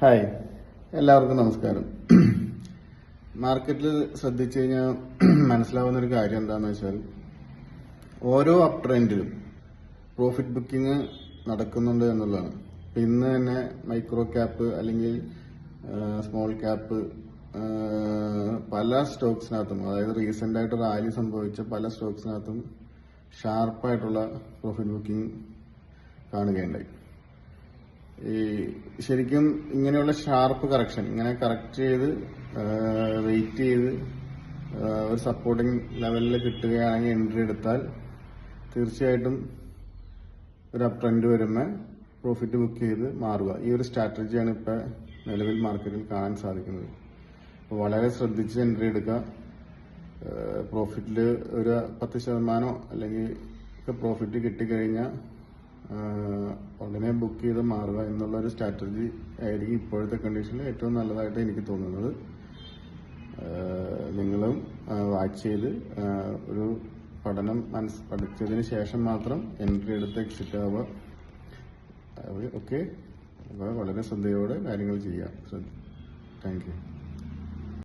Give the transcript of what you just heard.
Hi, എല്ലാവർക്കും നമസ്കാരം. മാർക്കറ്റിൽ ശ്രദ്ധിച്ചു കഴിഞ്ഞാൽ മനസ്സിലാവുന്ന ഒരു കാര്യം എന്താണെന്ന് വെച്ചാൽ, ഓരോ അപ് ട്രെൻഡിലും പ്രോഫിറ്റ് ബുക്കിംഗ് നടക്കുന്നുണ്ട് എന്നുള്ളതാണ്. ഇന്ന് തന്നെ മൈക്രോ ക്യാപ്പ് അല്ലെങ്കിൽ സ്മോൾ ക്യാപ്പ് പല സ്റ്റോക്സിനകത്തും, അതായത് റീസെന്റ് ആയിട്ട് റാലി സംഭവിച്ച പല സ്റ്റോക്സിനകത്തും ഷാർപ്പായിട്ടുള്ള പ്രോഫിറ്റ് ബുക്കിംഗ് കാണുകയുണ്ടായി. ശരിക്കും ഇങ്ങനെയുള്ള ഷാർപ്പ് കറക്ഷൻ ഇങ്ങനെ കറക്റ്റ് ചെയ്ത് വെയിറ്റ് ചെയ്ത് ഒരു സപ്പോർട്ടിംഗ് ലെവലിൽ കിട്ടുകയാണെങ്കിൽ എൻട്രി എടുത്താൽ തീർച്ചയായിട്ടും ഒരു അപ് ട്രെൻഡ് വരുമ്പോൾ പ്രോഫിറ്റ് ബുക്ക് ചെയ്ത് മാറുക. ഈ ഒരു സ്ട്രാറ്റജിയാണ് ഇപ്പോൾ നിലവിൽ മാർക്കറ്റിൽ കാണാൻ സാധിക്കുന്നത്. അപ്പോൾ വളരെ ശ്രദ്ധിച്ച് എൻട്രി എടുക്കുക. പ്രോഫിറ്റിൽ ഒരു 10% അല്ലെങ്കിൽ പ്രോഫിറ്റ് കിട്ടിക്കഴിഞ്ഞാൽ ഉടനെ ബുക്ക് ചെയ്ത് മാറുക എന്നുള്ളൊരു സ്ട്രാറ്റജി ആയിരിക്കും ഇപ്പോഴത്തെ കണ്ടീഷനിൽ ഏറ്റവും നല്ലതായിട്ട് എനിക്ക് തോന്നുന്നത്. നിങ്ങളും വാച്ച് ചെയ്ത് ഒരു പഠനം പഠിച്ചതിന് ശേഷം മാത്രം എൻട്രി എടുത്ത് എക്സിറ്റ് ആവുക. ഓക്കെ, വളരെ ശ്രദ്ധയോടെ കാര്യങ്ങൾ ചെയ്യുക. Thank you.